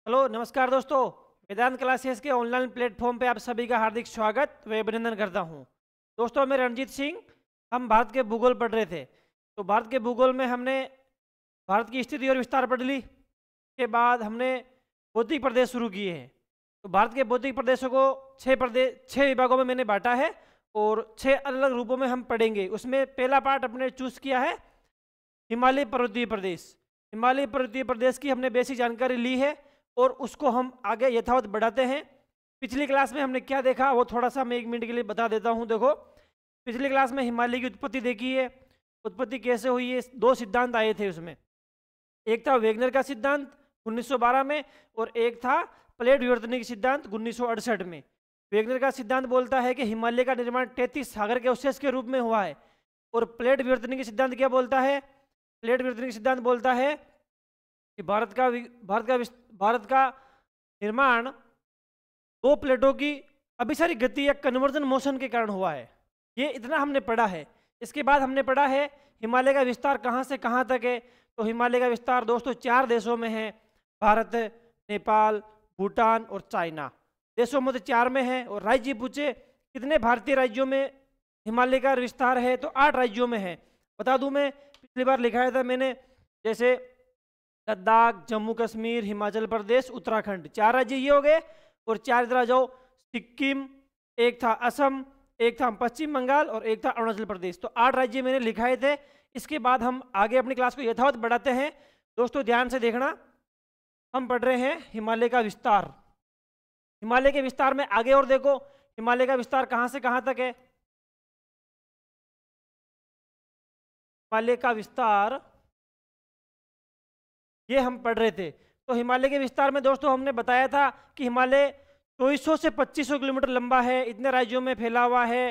Hello नमस्कार दोस्तों। वेदांत classes के ऑनलाइन प्लेटफॉर्म पे आप सभी का हार्दिक स्वागत व अभिनंदन करता हूं। दोस्तों मैं रणजीत सिंह। हम भारत के भूगोल पढ़ रहे थे, तो भारत के भूगोल में हमने भारत की स्थिति और विस्तार पढ़ ली। के बाद हमने भौतिक प्रदेश शुरू किए हैं। तो भारत के भौतिक प्रदेशों को 6 विभागों में मैंने बांटा है और 6 अलग अलग रूपों में हम पढ़ेंगे। उसमें पहला पार्ट अपने चूज किया है हिमालय पर्वतीय प्रदेश। हिमालय पर्वतीय प्रदेश की हमने बेसिक जानकारी ली है और उसको हम आगे यथावत बढ़ाते हैं। पिछली क्लास में हमने क्या देखा वो थोड़ा सा मैं 1 मिनट के लिए बता देता हूँ। देखो, पिछली क्लास में हिमालय की उत्पत्ति देखी है। उत्पत्ति कैसे हुई है, 2 सिद्धांत आए थे उसमें। एक था वेगनर का सिद्धांत 1912 में और एक था प्लेट विवर्तनिक सिद्धांत 1968 में। वेगनर का सिद्धांत बोलता है कि हिमालय का निर्माण 33 सागर के अवशेष के रूप में हुआ है। और प्लेट विवर्तनिक सिद्धांत क्या बोलता है? प्लेट विवर्तनिक सिद्धांत बोलता है कि भारत का निर्माण 2 प्लेटों की अभिसारी गति या कन्वर्जन मोशन के कारण हुआ है। ये इतना हमने पढ़ा है। इसके बाद हमने पढ़ा है हिमालय का विस्तार कहाँ से कहाँ तक है। तो हिमालय का विस्तार दोस्तों 4 देशों में है, भारत, नेपाल, भूटान और चाइना। देशों में तो 4 में है। और राज्य पूछे कितने भारतीय राज्यों में हिमालय का विस्तार है, तो 8 राज्यों में है। बता दूं, मैं पिछली बार लिखाया था मैंने, जैसे लद्दाख, जम्मू कश्मीर, हिमाचल प्रदेश, उत्तराखंड, 4 राज्य ये हो गए। और 4 इधर आ जाओ, सिक्किम, एक था असम, एक था पश्चिम बंगाल और एक था अरुणाचल प्रदेश। तो 8 राज्य मैंने लिखाए थे। इसके बाद हम आगे अपनी क्लास को यथावत बढ़ाते हैं। दोस्तों ध्यान से देखना, हम पढ़ रहे हैं हिमालय का विस्तार। हिमालय के विस्तार में आगे और देखो, हिमालय का विस्तार कहाँ से कहाँ तक है। हिमालय का विस्तार ये हम पढ़ रहे थे। तो हिमालय के विस्तार में दोस्तों हमने बताया था कि हिमालय 2400 से 2500 किलोमीटर लंबा है, इतने राज्यों में फैला हुआ है।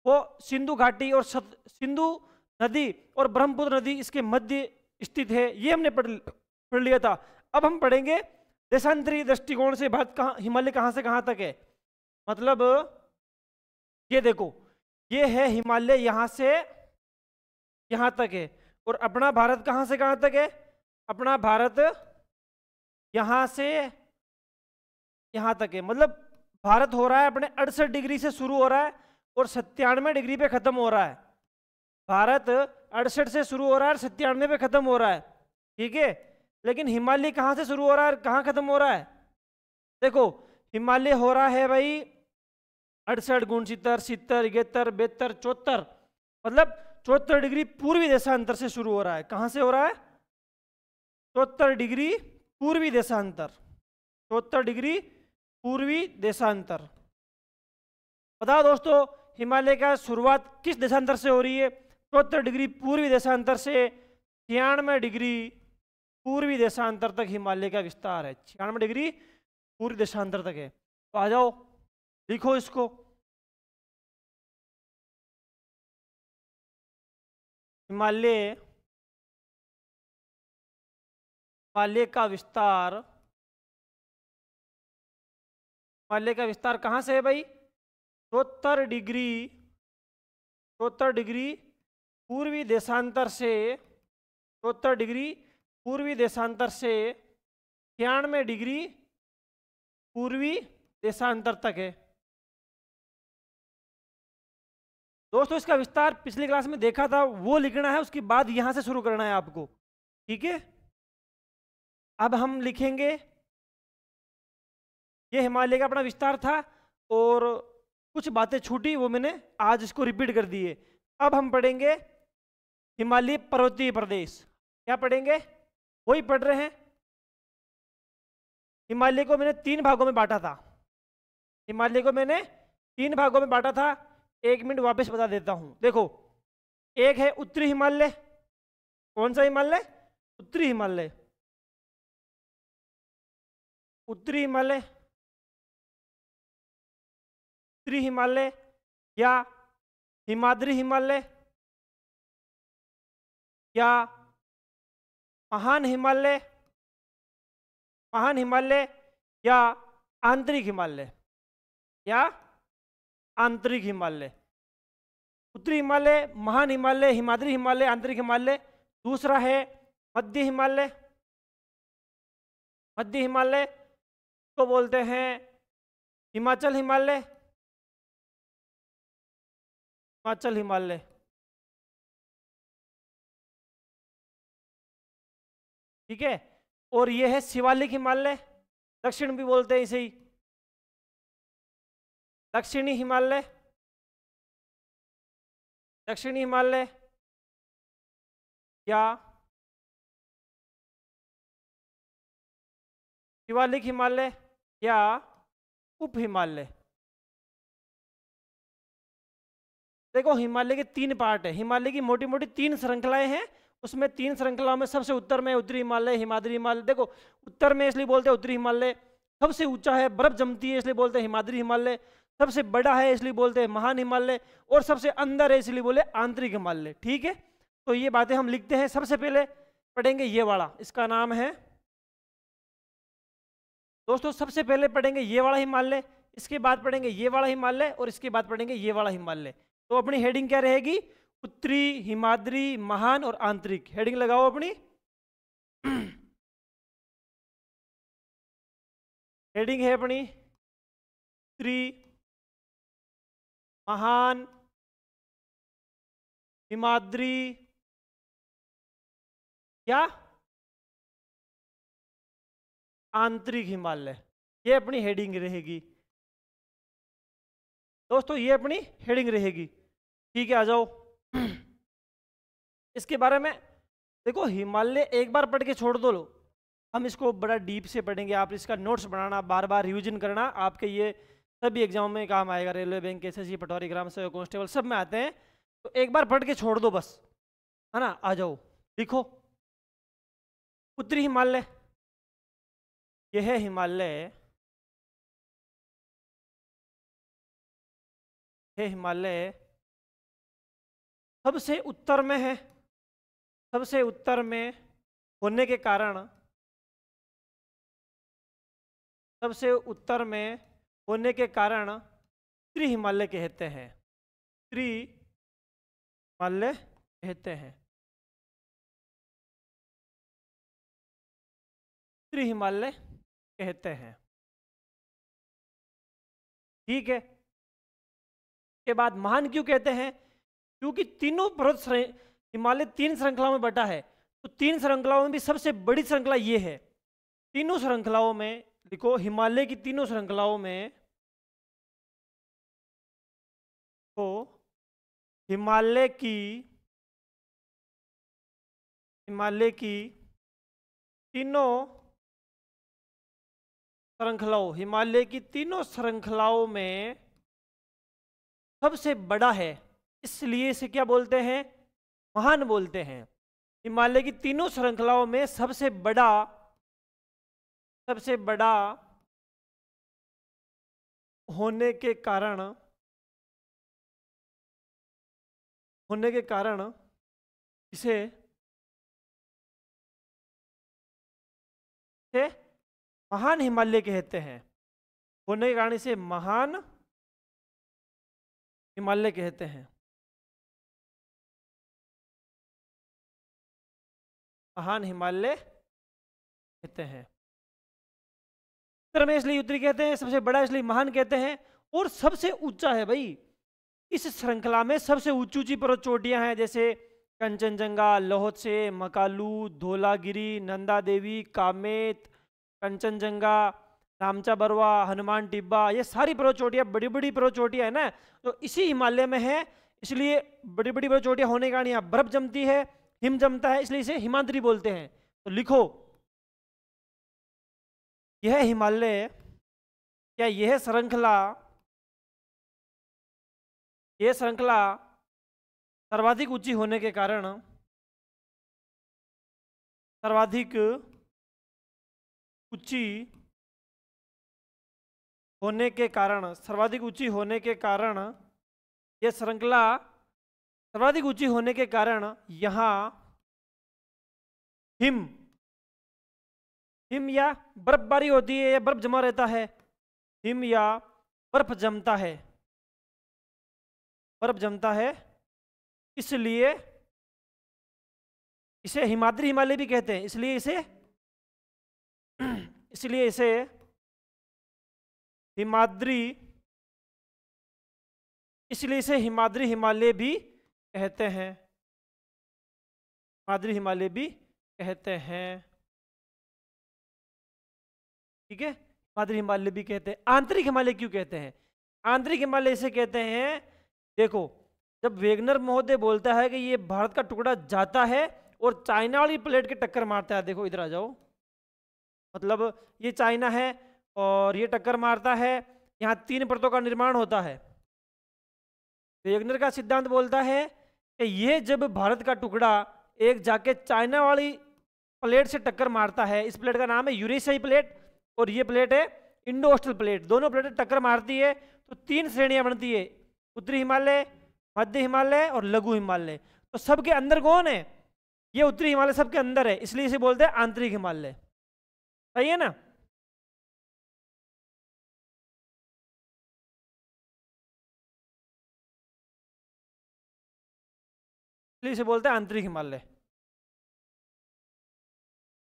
वो सिंधु घाटी और सिंधु नदी और ब्रह्मपुत्र नदी इसके मध्य स्थित है। ये हमने पढ़ लिया था। अब हम पढ़ेंगे देशांतरी दृष्टिकोण से भारत कहाँ, हिमालय कहाँ से कहाँ तक है। मतलब ये देखो, ये है हिमालय, यहाँ से यहाँ तक है। और अपना भारत कहाँ से कहाँ तक है? अपना भारत यहाँ से यहाँ तक है। मतलब भारत हो रहा है अपने 68 डिग्री से शुरू हो रहा है और 97 डिग्री पे खत्म हो रहा है। भारत 68 से शुरू हो रहा है और 97 पे खत्म हो रहा है, ठीक है। लेकिन हिमालय कहाँ से शुरू हो रहा है और कहाँ खत्म हो रहा है? देखो, हिमालय हो रहा है भाई 68 गुण 70 70 71 72 74, मतलब 74 डिग्री पूर्वी देशांतर से शुरू हो रहा है। कहाँ से हो रहा है? 74 डिग्री पूर्वी देशांतर। 74 डिग्री पूर्वी देशांतर। बताओ दोस्तों, हिमालय का शुरुआत किस देशांतर से हो रही है? 74 डिग्री पूर्वी देशांतर से 96 डिग्री पूर्वी देशांतर तक हिमालय का विस्तार है। 96 डिग्री पूर्वी देशांतर तक है। तो आ जाओ, लिखो इसको। हिमालय का विस्तार, हिमालय का विस्तार कहाँ से है भाई? 74 डिग्री पूर्वी देशांतर से, 74 डिग्री पूर्वी देशांतर से 96 डिग्री पूर्वी देशांतर तक है। दोस्तों इसका विस्तार पिछली क्लास में देखा था, वो लिखना है, उसके बाद यहां से शुरू करना है आपको, ठीक है। अब हम लिखेंगे, ये हिमालय का अपना विस्तार था और कुछ बातें छूटी, वो मैंने आज इसको रिपीट कर दी है। अब हम पढ़ेंगे हिमालय पर्वतीय प्रदेश। क्या पढ़ेंगे? वही पढ़ रहे हैं। हिमालय को मैंने 3 भागों में बांटा था। हिमालय को मैंने 3 भागों में बांटा था। 1 मिनट वापस बता देता हूं। देखो, एक है उत्तरी हिमालय। कौन सा हिमालय? उत्तरी हिमालय। उत्तरी हिमालय, उत्तरी हिमालय या हिमाद्री हिमालय या महान हिमालय, महान हिमालय या आंतरिक हिमालय, या आंतरिक हिमालय। उत्तरी हिमालय, महान हिमालय, हिमाद्री हिमालय, आंतरिक हिमालय। दूसरा है मध्य हिमालय। मध्य हिमालय इसको बोलते हैं हिमाचल हिमालय, हिमाचल हिमालय। ठीक है, और ये है शिवालिक हिमालय, दक्षिण भी बोलते हैं इसे ही, दक्षिणी हिमालय, दक्षिणी हिमालय या शिवालिक हिमालय या उप हिमालय। देखो हिमालय के 3 पार्ट है, हिमालय की मोटी मोटी 3 श्रृंखलाएं हैं, उसमें 3 श्रृंखलाओं में सबसे उत्तर में उत्तरी हिमालय, हिमाद्री हिमालय। देखो उत्तर में इसलिए बोलते हैं उत्तरी हिमालय, सबसे ऊंचा है, बर्फ जमती है इसलिए बोलते हैं हिमाद्री हिमालय, सबसे बड़ा है इसलिए बोलते हैं महान हिमालय, और सबसे अंदर है इसलिए बोले आंतरिक हिमालय। ठीक है, तो ये बातें हम लिखते हैं। सबसे पहले पढ़ेंगे ये वाला, इसका नाम है दोस्तों, सबसे पहले पढ़ेंगे ये वाला हिमालय, इसके बाद पढ़ेंगे ये वाला हिमालय, और इसके बाद पढ़ेंगे ये वाला हिमालय। तो अपनी हेडिंग क्या रहेगी? उत्तरी, हिमाद्री, महान और आंतरिक। हेडिंग लगाओ अपनी। हेडिंग है अपनी उत्तरी, महान, हिमाद्री या आंतरिक हिमालय, ये अपनी हेडिंग रहेगी दोस्तों, ये अपनी हेडिंग रहेगी। ठीक है, आ जाओ। इसके बारे में देखो, हिमालय एक बार पढ़ के छोड़ दो लो, हम इसको बड़ा डीप से पढ़ेंगे। आप इसका नोट्स बनाना, बार बार रिवीजन करना, आपके ये सभी एग्जाम में काम आएगा। रेलवे, बैंक, एसएससी, पटवारी, ग्राम सेवक, कांस्टेबल सब में आते हैं। तो एक बार पढ़ के छोड़ दो बस, है ना। आ जाओ, लिखो उत्तरी हिमालय, यह है हिमालय, यह हिमालय सबसे उत्तर में है, सबसे उत्तर में होने के कारण, सबसे उत्तर में होने के कारण उत्तरी हिमालय कहते हैं, उत्तरी हिमालय कहते हैं, उत्तरी हिमालय कहते हैं। ठीक है, के बाद महान क्यों कहते हैं? क्योंकि तीनों पर्वत हिमालय 3 श्रृंखलाओं में बटा है, तो 3 श्रृंखलाओं में भी सबसे बड़ी श्रृंखला ये है। तीनों श्रृंखलाओं में देखो, हिमालय की तीनों श्रृंखलाओं में तो हिमालय की तीनों श्रृंखलाओं, हिमालय की तीनों श्रृंखलाओं में सबसे बड़ा है, इसलिए इसे क्या बोलते हैं? महान बोलते हैं। हिमालय की तीनों श्रृंखलाओं में सबसे बड़ा होने के कारण इसे महान हिमालय कहते हैं। होने के कारण इसे महान हिमालय कहते हैं, महान हिमालय कहते हैं। उत्तर में इसलिए उत्तरी कहते हैं, सबसे बड़ा इसलिए महान कहते हैं, और सबसे ऊंचा है भाई। इस श्रृंखला में सबसे ऊंची ऊंची पर्वत चोटियां हैं, जैसे कंचनजंगा, लोहत्से, मकालू, धौलागिरी, नंदा देवी, कामेत, कंचनजंगा, नामचा बरवा, हनुमान टिब्बा, ये सारी पर्वत चोटियां बड़ी बड़ी पर्वत चोटियां है ना, तो इसी हिमालय में है। इसलिए बड़ी बड़ी पर्वत चोटियां होने के कारण यहाँ बर्फ जमती है, हिम जमता है, इसलिए इसे हिमाद्री बोलते हैं। तो लिखो, यह हिमालय, क्या यह श्रृंखला सर्वाधिक ऊंची होने के कारण, सर्वाधिक ऊंची होने के कारण, यह श्रृंखला सर्वाधिक ऊंची होने के कारण यहाँ हिम या बर्फबारी होती है, या बर्फ जमा रहता है, हिम या बर्फ जमता है, इसलिए इसे हिमाद्री हिमालय भी कहते हैं। इसलिए इसे हिमाद्री, इसलिए इसे हिमाद्री हिमालय भी कहते हैं, हिमाद्री हिमालय भी कहते हैं। ठीक है, हिमाद्री हिमालय भी कहते हैं। आंतरिक हिमालय क्यों कहते हैं? आंतरिक हिमालय इसे कहते हैं, देखो जब वेगनर महोदय बोलता है कि ये भारत का टुकड़ा जाता है और चाइना वाली प्लेट के टक्कर मारता है, देखो इधर आ जाओ, मतलब ये चाइना है और ये टक्कर मारता है, यहाँ 3 परतों का निर्माण होता है। वेगनर का सिद्धांत बोलता है कि ये जब भारत का टुकड़ा एक जाके चाइना वाली प्लेट से टक्कर मारता है, इस प्लेट का नाम है यूरेशियाई प्लेट और ये प्लेट है इंडो ऑस्ट्रल प्लेट, दोनों प्लेटें टक्कर मारती है तो 3 श्रेणियां बनती है, उत्तरी हिमालय, मध्य हिमालय और लघु हिमालय। तो सबके अंदर कौन है? ये उत्तरी हिमालय सबके अंदर है, इसलिए इसे बोलते हैं आंतरिक हिमालय। सही है ना? इसलिए इसे बोलते हैं आंतरिक हिमालय।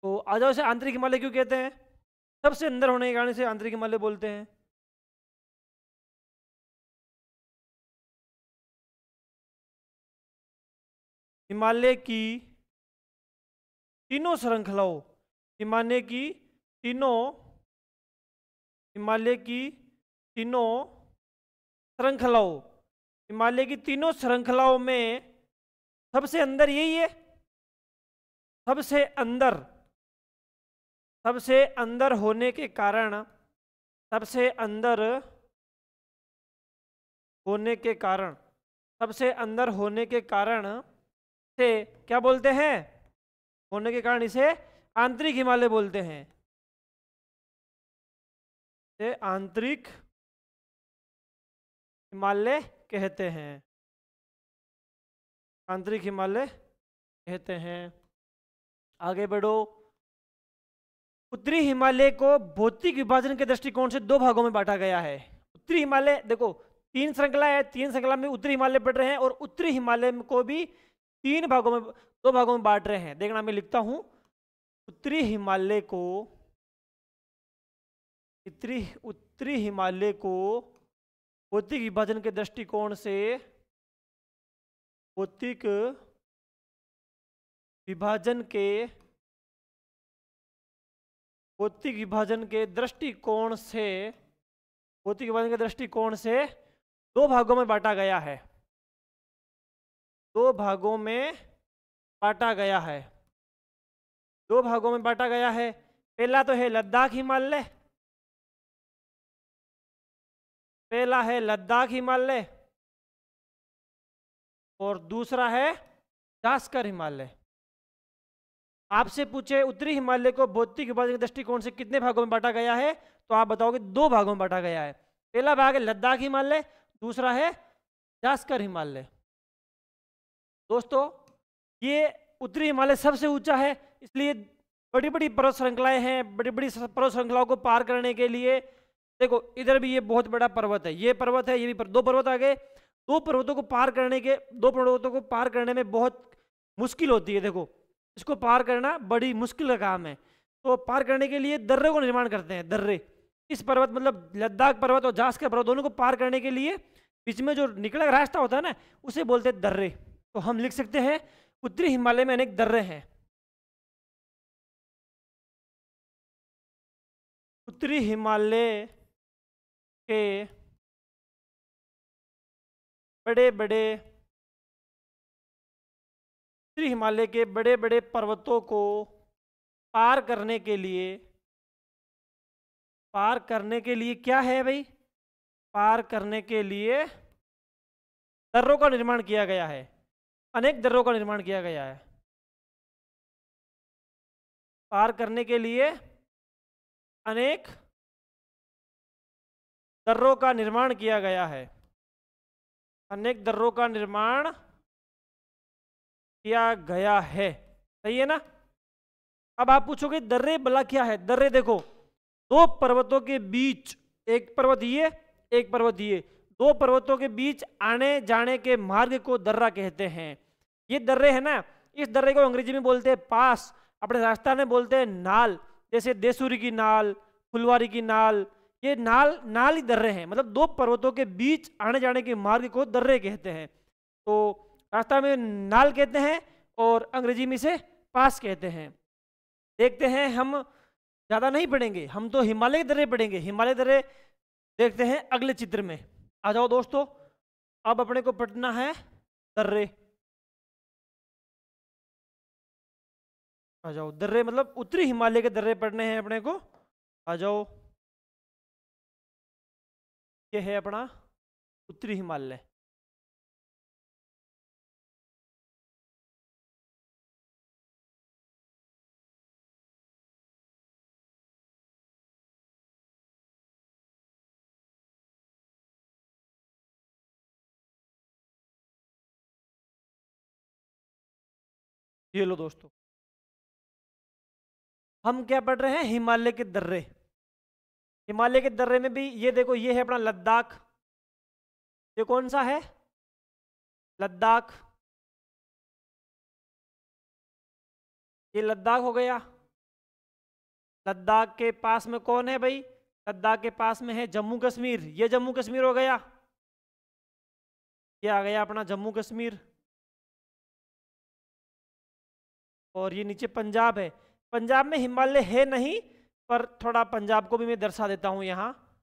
तो आ जाओ, इसे आंतरिक हिमालय क्यों कहते हैं? सबसे अंदर होने के कारण इसे आंतरिक हिमालय बोलते हैं। हिमालय की तीनों श्रृंखलाओं, हिमालय की तीनों, हिमालय की तीनों श्रृंखलाओं, हिमालय की तीनों श्रृंखलाओं में सबसे अंदर यही है, सबसे अंदर, सबसे अंदर होने के कारण, सबसे अंदर होने के कारण, सबसे अंदर होने के कारण से क्या बोलते हैं? होने के कारण इसे आंतरिक हिमालय बोलते हैं, इसे आंतरिक हिमालय कहते हैं, आंतरिक हिमालय कहते हैं। आगे बढ़ो। उत्तरी हिमालय को भौतिक विभाजन के दृष्टिकोण से 2 भागों में बांटा गया है। उत्तरी हिमालय देखो 3 श्रृंखला है, 3 श्रृंखला में उत्तरी हिमालय पड़ रहे हैं और उत्तरी हिमालय को भी 3 भागों में, 2 भागों में बांट रहे हैं। देखना मैं लिखता हूं, उत्तरी हिमालय को, उत्तरी हिमालय को भौतिक विभाजन के दृष्टिकोण से, भौतिक विभाजन के, भौतिक विभाजन के दृष्टिकोण से, भौतिक विभाजन के दृष्टिकोण से 2 भागों में बांटा गया है, 2 भागों में बांटा गया है, 2 भागों में बांटा गया है। पहला तो है लद्दाख हिमालय, पहला है लद्दाख हिमालय और दूसरा है जास्कर हिमालय। आपसे पूछे उत्तरी हिमालय को भौतिक विभाजन के दृष्टिकोण से कितने भागों में बांटा गया है, तो आप बताओगे 2 भागों में बांटा गया है। पहला भाग है लद्दाख हिमालय, दूसरा है जास्कर हिमालय। दोस्तों ये उत्तरी हिमालय सबसे ऊंचा है, इसलिए बड़ी बड़ी पर्वत श्रृंखलाएं हैं, बड़ी बड़ी पर्वत श्रृंखलाओं को पार करने के लिए, देखो इधर भी ये बहुत बड़ा पर्वत है, ये पर्वत है, ये भी 2 पर्वत आ गए। 2 पर्वतों को पार करने के, 2 पर्वतों को पार करने में बहुत मुश्किल होती है। देखो इसको पार करना बड़ी मुश्किल का काम है, तो पार करने के लिए दर्रे को निर्माण करते हैं, दर्रे। इस पर्वत मतलब लद्दाख पर्वत और जास्कर पर्वत दोनों को पार करने के लिए बीच में जो निकला रास्ता होता है ना, उसे बोलते हैं दर्रे। तो हम लिख सकते हैं उत्तरी हिमालय में अनेक दर्रे हैं। उत्तरी हिमालय के बड़े बड़े, उत्तरी हिमालय के बड़े बड़े पर्वतों को पार करने के लिए, पार करने के लिए क्या है भाई? पार करने के लिए दर्रों का निर्माण किया गया है, अनेक दर्रों का निर्माण किया गया है। पार करने के लिए अनेक दर्रों का निर्माण किया गया है, अनेक दर्रों का निर्माण किया गया है। सही है ना? अब आप पूछोगे दर्रे भला क्या है? दर्रे देखो 2 पर्वतों के बीच, एक पर्वत ये, एक पर्वत ये, 2 पर्वतों के बीच आने जाने के मार्ग को दर्रा कहते हैं। ये दर्रे है ना, इस दर्रे को अंग्रेजी में बोलते हैं पास, अपने राजस्थान में बोलते हैं नाल, जैसे देसूरी की नाल, फुलवारी की नाल, ये नाल नाल ही दर्रे हैं, मतलब दो पर्वतों के बीच आने जाने के मार्ग को दर्रे कहते हैं। तो रास्ता में नाल कहते हैं और अंग्रेजी में इसे पास कहते हैं। देखते हैं, हम ज़्यादा नहीं पढ़ेंगे, हम तो हिमालय के दर्रे पढ़ेंगे। हिमालय दर्रे देखते हैं अगले चित्र में। आ जाओ दोस्तों, अब अपने को पढ़ना है दर्रे। आ जाओ, दर्रे मतलब उत्तरी हिमालय के दर्रे पढ़ने हैं अपने को। आ जाओ, ये है अपना उत्तरी हिमालय। ये लो दोस्तों, हम क्या पढ़ रहे हैं, हिमालय के दर्रे। हिमालय के दर्रे में भी ये देखो, ये है अपना लद्दाख। ये कौन सा है, लद्दाख। ये लद्दाख हो गया। लद्दाख के पास में कौन है भाई, लद्दाख के पास में है जम्मू कश्मीर। ये जम्मू कश्मीर हो गया। ये आ गया अपना जम्मू कश्मीर। और ये नीचे पंजाब है। पंजाब में हिमालय है नहीं, पर थोड़ा पंजाब को भी मैं दर्शा देता हूँ यहाँ,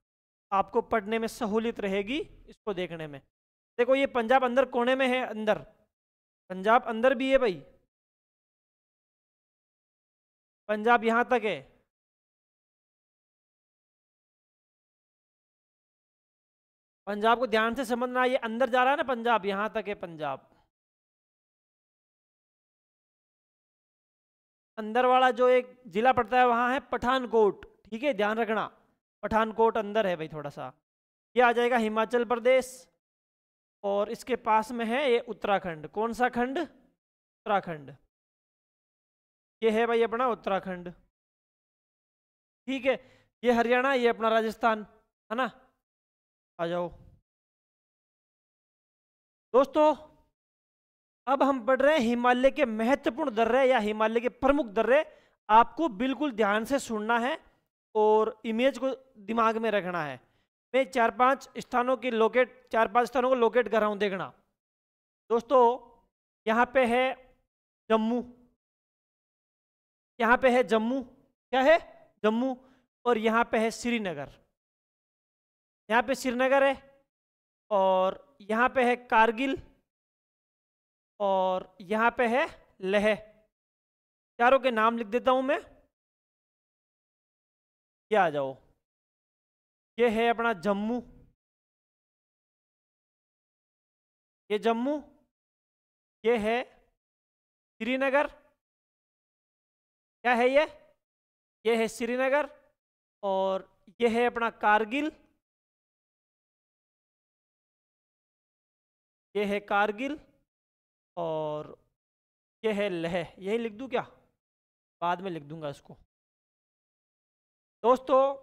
आपको पढ़ने में सहूलियत रहेगी इसको देखने में। देखो ये पंजाब अंदर कोने में है, अंदर पंजाब अंदर भी है भाई। पंजाब यहाँ तक है। पंजाब को ध्यान से समझना, ये अंदर जा रहा है ना पंजाब, यहाँ तक है पंजाब। अंदर वाला जो एक जिला पड़ता है वहाँ है पठानकोट, ठीक है, ध्यान रखना। पठानकोट अंदर है भाई थोड़ा सा। ये आ जाएगा हिमाचल प्रदेश, और इसके पास में है ये उत्तराखंड। कौन सा खंड, उत्तराखंड। ये है भाई अपना उत्तराखंड, ठीक है। ये हरियाणा, ये अपना राजस्थान, है ना। आ जाओ दोस्तों, अब हम पढ़ रहे हैं हिमालय के महत्वपूर्ण दर्रे या हिमालय के प्रमुख दर्रे। आपको बिल्कुल ध्यान से सुनना है और इमेज को दिमाग में रखना है। मैं चार पांच स्थानों को लोकेट कर रहा हूं, देखना दोस्तों। यहाँ पे है जम्मू, यहाँ पे है जम्मू, क्या है, जम्मू। और यहाँ पे है श्रीनगर, यहाँ पे श्रीनगर है। और यहाँ पे है कारगिल, और यहाँ पे है लेह। चारों के नाम लिख देता हूं मैं। ये आ जाओ, ये है अपना जम्मू, ये जम्मू। ये है श्रीनगर, क्या है ये है श्रीनगर। और ये है अपना कारगिल, ये है कारगिल। और ये है लेह। यही लिख दूं क्या, बाद में लिख दूंगा इसको। दोस्तों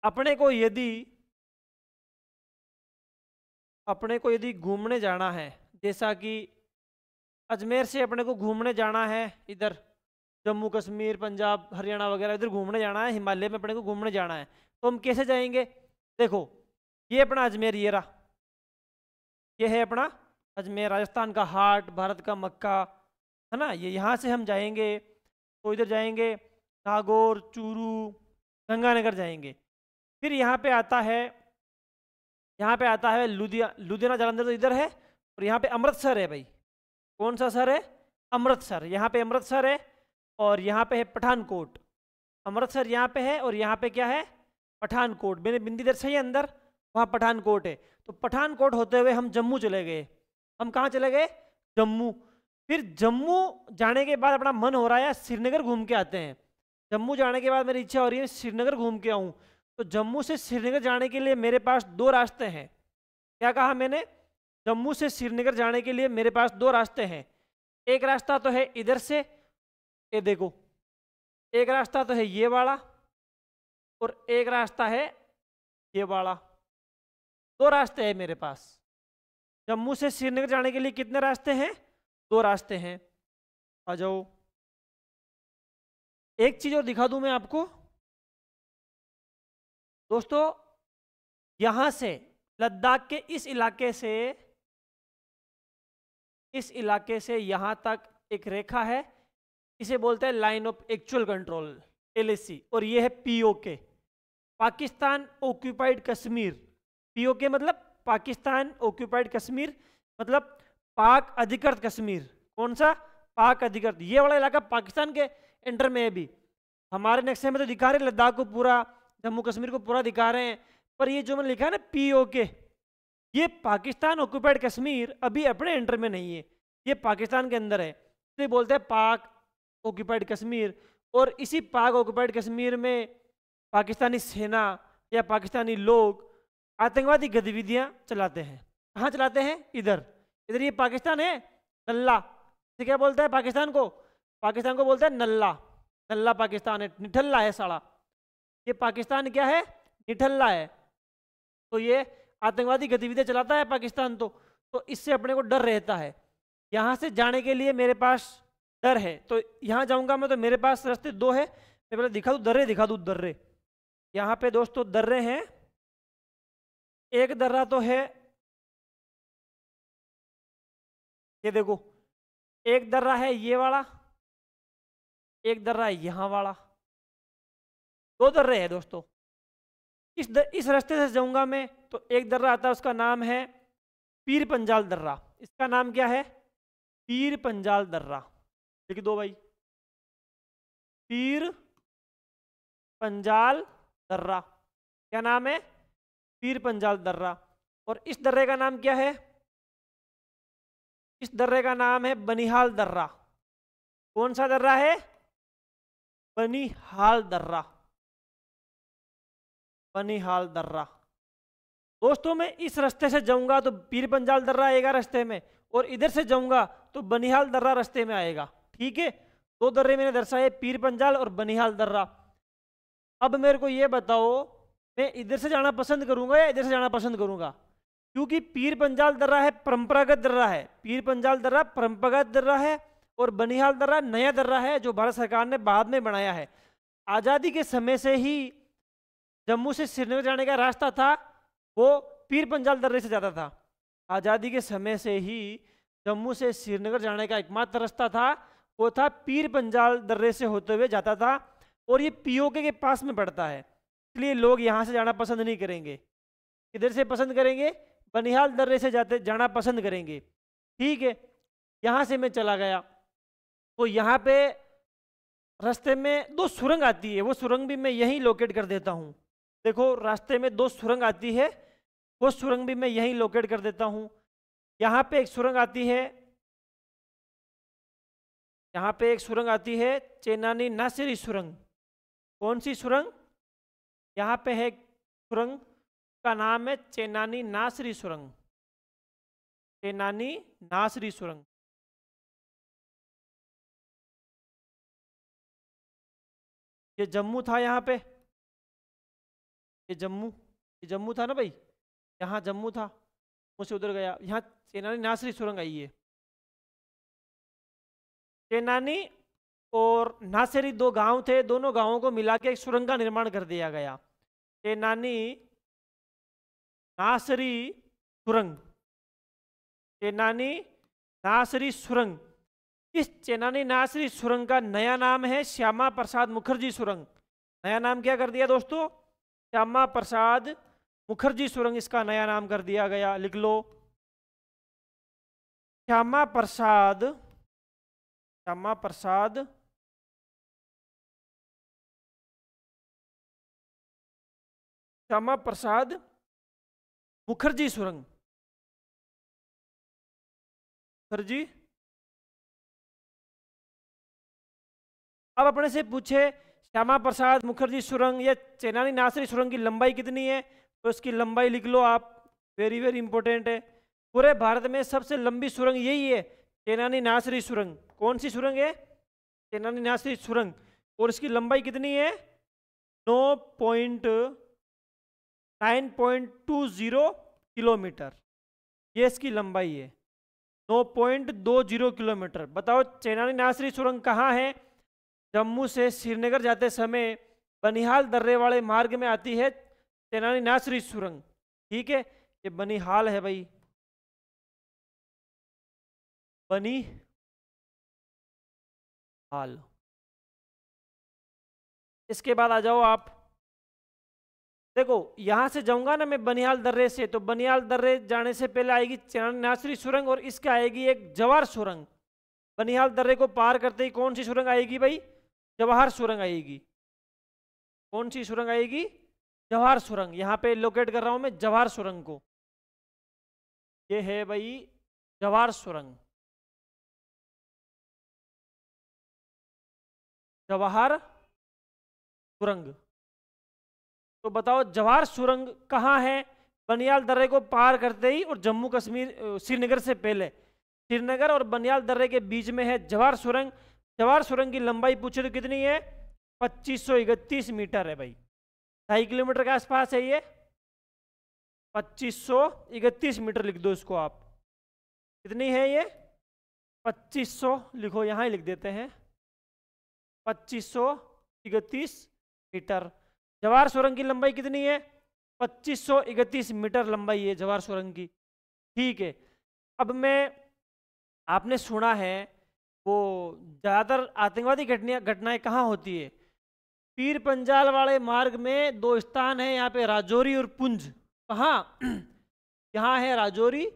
अपने को यदि घूमने जाना है, जैसा कि अजमेर से अपने को घूमने जाना है इधर जम्मू कश्मीर पंजाब हरियाणा वगैरह, इधर घूमने जाना है, हिमालय में अपने को घूमने जाना है, तो हम कैसे जाएंगे। देखो ये अपना अजमेर, ये रहा, ये है अपना अजमेर, राजस्थान का हाट, भारत का मक्का, है ना। ये यहाँ से हम जाएंगे तो इधर जाएंगे नागौर, चूरू, गंगानगर जाएंगे। फिर यहाँ पे आता है लुधियाना जालंधर, तो इधर है। और यहाँ पे अमृतसर है भाई। कौन सा शहर है, अमृतसर। यहाँ पे अमृतसर है और यहाँ पे है पठानकोट। अमृतसर यहाँ पे है और यहाँ पे क्या है, पठानकोट। मैंने बिंदी दर्शाई है अंदर, वहाँ पठानकोट है। तो पठानकोट होते हुए हम जम्मू चले गए। हम कहाँ चले गए, जम्मू। फिर जम्मू जाने के बाद अपना मन हो रहा है श्रीनगर घूम के आते हैं। जम्मू जाने के बाद मेरी इच्छा हो रही है श्रीनगर घूम के आऊँ। तो जम्मू से श्रीनगर जाने के लिए मेरे पास दो रास्ते हैं। क्या कहा मैंने, जम्मू से श्रीनगर जाने के लिए मेरे पास दो रास्ते हैं। एक रास्ता तो है इधर से, ये देखो, एक रास्ता तो है ये वाला, और एक रास्ता है ये वाला। दो रास्ते हैं मेरे पास। जम्मू से श्रीनगर जाने के लिए कितने रास्ते हैं, दो रास्ते हैं। आ जाओ, एक चीज और दिखा दूं मैं आपको। दोस्तों यहाँ से लद्दाख के इस इलाके से यहाँ तक एक रेखा है, इसे बोलते हैं line of actual control, LAC, और ये है POK, Pakistan occupied Kashmir. POK मतलब पाकिस्तान ऑक्यूपाइड कश्मीर, मतलब पाक अधिकृत कश्मीर। कौन सा? पाक अधिकृत। ये वाला इलाका पाकिस्तान के एंटर में है। भी हमारे नक्शे में तो दिखा रहे लद्दाख को पूरा, जम्मू कश्मीर को पूरा दिखा रहे हैं, पर ये जो मैंने लिखा है ना POK, ये पाकिस्तान ऑक्यूपाइड कश्मीर अभी अपने एंटर में नहीं है, ये पाकिस्तान के अंदर है, इसलिए बोलते हैं पाक ऑक्यूपाइड कश्मीर। और इसी पाक ऑक्यूपाइड कश्मीर में पाकिस्तानी सेना या पाकिस्तानी लोग आतंकवादी गतिविधियां चलाते हैं। कहाँ चलाते हैं? इधर इधर ये पाकिस्तान है, नल्ला, इसे क्या बोलते हैं पाकिस्तान को? पाकिस्तान को बोलते हैं नल्ला, नल्ला पाकिस्तान है, निठल्ला है साला। ये पाकिस्तान क्या है? निठल्ला है। तो ये आतंकवादी गतिविधियां चलाता है पाकिस्तान, तो इससे अपने को डर रहता है। यहाँ से जाने के लिए मेरे पास डर है, तो यहाँ जाऊँगा मैं, तो मेरे पास रास्ते दो है। मैं पहले दिखा दूँ दर्रे, दिखा दूँ दर्रे। यहाँ पे दोस्तों दर्रे हैं। एक दर्रा तो है, ये देखो, एक दर्रा है ये वाला, एक दर्रा है यहाँ वाला, दो दर्रे हैं दोस्तों। इस रास्ते से जाऊंगा मैं तो एक दर्रा आता है, उसका नाम है पीर पंजाल दर्रा। इसका नाम क्या है? पीर पंजाल दर्रा। लिख दो भाई, पीर पंजाल दर्रा। क्या नाम है? पीर पंजाल दर्रा। और इस दर्रे का नाम क्या है? इस दर्रे का नाम है बनिहाल दर्रा। कौन सा दर्रा है? बनिहाल दर्रा, बनिहाल दर्रा। दोस्तों मैं इस रास्ते से जाऊंगा तो पीर पंजाल दर्रा आएगा रास्ते में, और इधर से जाऊंगा तो बनिहाल दर्रा रास्ते में आएगा। ठीक है, दो दर्रे मैंने दर्शाए, पीर पंजाल और बनिहाल दर्रा। अब मेरे को ये बताओ, मैं इधर से जाना पसंद करूंगा या इधर से जाना पसंद करूंगा? क्योंकि पीर पंजाल दर्रा है परंपरागत दर्रा है, पीर पंजाल दर्रा परंपरागत दर्रा है, और बनिहाल दर्रा नया दर्रा है जो भारत सरकार ने बाद में बनाया है। आज़ादी के समय से ही जम्मू से श्रीनगर जाने का रास्ता था वो पीर पंजाल दर्रे से जाता था। आज़ादी के समय से ही जम्मू से श्रीनगर जाने का एकमात्र रास्ता था वो था पीर पंजाल दर्रे से होते हुए जाता था, और ये POK के पास में पड़ता है, इसलिए लोग यहाँ से जाना पसंद नहीं करेंगे। किधर से पसंद करेंगे? बनिहाल दर्रे से जाना पसंद करेंगे। ठीक है, यहाँ से मैं चला गया तो यहाँ पे रास्ते में दो सुरंग आती है, वो सुरंग भी मैं यहीं लोकेट कर देता हूँ। देखो रास्ते में दो सुरंग आती है, वो सुरंग भी मैं यहीं लोकेट कर देता हूँ। यहाँ पे एक सुरंग आती है, यहाँ पे एक सुरंग आती है चेनानी नासिरी सुरंग। कौन सी सुरंग? यहाँ पे है सुरंग का नाम है चेनानी नासिरी सुरंग, चेनानी नासिरी सुरंग। ये जम्मू था, यहाँ पे ये जम्मू था ना भाई, यहाँ जम्मू था, मुझसे उधर गया, यहाँ चेनानी नासिरी सुरंग आई है। चेनानी और नासिरी दो गांव थे, दोनों गांवों को मिला के एक सुरंग का निर्माण कर दिया गया, चेनानी नासिरी सुरंग, चेनानी नासिरी सुरंग। इस चेनानी नासिरी सुरंग का नया नाम है श्यामा प्रसाद मुखर्जी सुरंग। नया नाम क्या कर दिया दोस्तों? श्यामा प्रसाद मुखर्जी सुरंग इसका नया नाम कर दिया गया। लिख लो, श्यामा प्रसाद, श्यामा प्रसाद श्यामा प्रसाद मुखर्जी सुरंग, मुखर्जी। अब अपने से पूछे श्यामा प्रसाद मुखर्जी सुरंग या चेनानी नासिरी सुरंग की लंबाई कितनी है, तो इसकी लंबाई लिख लो आप, वेरी वेरी इंपॉर्टेंट है। पूरे भारत में सबसे लंबी सुरंग यही है, चेनानी नासिरी सुरंग। कौन सी सुरंग है? चेनानी नासिरी सुरंग। और इसकी लंबाई कितनी है? 9.20 किलोमीटर, ये इसकी लंबाई है, 9.20 किलोमीटर। बताओ चेनानी नासिरी सुरंग कहाँ है? जम्मू से श्रीनगर जाते समय बनिहाल दर्रे वाले मार्ग में आती है, सेनानी नासरी सुरंग, ठीक है। ये बनिहाल है भाई, बनी हाल। इसके बाद आ जाओ आप, देखो यहां से जाऊंगा ना मैं बनिहाल दर्रे से, तो बनिहाल दर्रे जाने से पहले आएगी सेनानी नासरी सुरंग और इसके आएगी एक जवाहर सुरंग। बनिहाल दर्रे को पार करते ही कौन सी सुरंग आएगी भाई? जवाहर सुरंग आएगी। कौन सी सुरंग आएगी? जवाहर सुरंग। यहाँ पे लोकेट कर रहा हूं मैं जवाहर सुरंग को। ये है भाई जवाहर सुरंग, जवाहर सुरंग। तो बताओ जवाहर सुरंग कहाँ है? बनियाल दर्रे को पार करते ही और जम्मू कश्मीर श्रीनगर से पहले, श्रीनगर और बनियाल दर्रे के बीच में है जवाहर सुरंग। जवाहर सुरंग की लंबाई पूछे तो कितनी है? 2531 मीटर है भाई, 2.5 किलोमीटर के आसपास है ये। 2531 मीटर लिख दो इसको आप। कितनी है ये? 2500 लिखो, यहाँ ही लिख देते हैं 2531 मीटर। जवाहर सुरंग की लंबाई कितनी है? 2531 मीटर लंबाई है जवाहर सुरंग की, ठीक है। अब मैं, आपने सुना है वो ज़्यादातर आतंकवादी घटनाएं कहाँ होती है? पीर पंजाल वाले मार्ग में दो स्थान है यहाँ पे, राजौरी और पुंज। कहाँ? यहाँ है राजौरी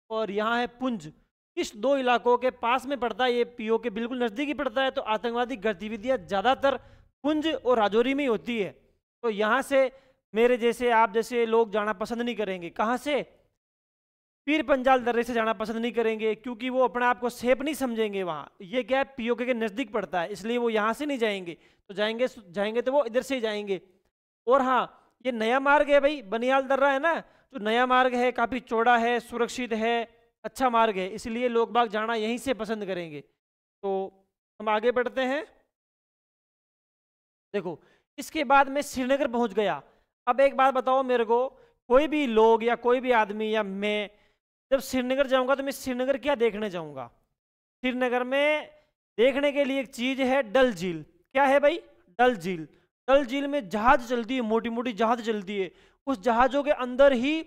और यहाँ है पुंज। इस दो इलाकों के पास में पड़ता है, ये पीओ के बिल्कुल नज़दीकी पड़ता है। तो आतंकवादी गतिविधियाँ ज़्यादातर पुंज और राजौरी में ही होती है। तो यहाँ से मेरे जैसे, आप जैसे लोग जाना पसंद नहीं करेंगे। कहाँ से? पीर पंजाल दर्रे से जाना पसंद नहीं करेंगे, क्योंकि वो अपने आप को सेफ नहीं समझेंगे वहाँ। ये क्या है, पीओके के नज़दीक पड़ता है, इसलिए वो यहाँ से नहीं जाएंगे। तो जाएंगे तो वो इधर से ही जाएंगे। और हाँ, ये नया मार्ग है भाई, बनियाल दर्रा है ना, तो नया मार्ग है, काफ़ी चौड़ा है, सुरक्षित है, अच्छा मार्ग है, इसलिए लोग बाग जाना यहीं से पसंद करेंगे। तो हम आगे बढ़ते हैं। देखो इसके बाद मैं श्रीनगर पहुंच गया। अब एक बात बताओ मेरे को, कोई भी लोग या कोई भी आदमी या मैं जब श्रीनगर जाऊंगा तो मैं श्रीनगर क्या देखने जाऊंगा? श्रीनगर में देखने के लिए एक चीज है डल झील। क्या है भाई? डल झील। डल झील में जहाज चलती है, मोटी मोटी जहाज चलती है। उस जहाजों के अंदर ही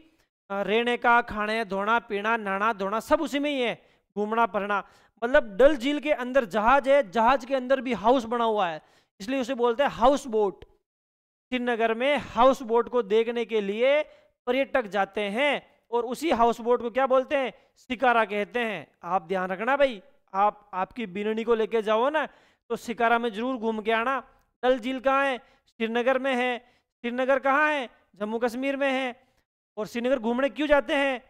रहने का, खाने धोना पीना नहाना धोना सब उसी में ही है, घूमना फिरना। मतलब डल झील के अंदर जहाज है, जहाज के अंदर भी हाउस बना हुआ है, इसलिए उसे बोलते हैं हाउस बोट। श्रीनगर में हाउस बोट को देखने के लिए पर्यटक जाते हैं और उसी हाउस बोट को क्या बोलते हैं? शिकारा कहते हैं। आप ध्यान रखना भाई, आप आपकी बिननी को लेके जाओ ना तो शिकारा में जरूर घूम के आना। डल झील कहाँ है? श्रीनगर में है। श्रीनगर कहाँ है? जम्मू कश्मीर में है। और श्रीनगर घूमने क्यों जाते हैं?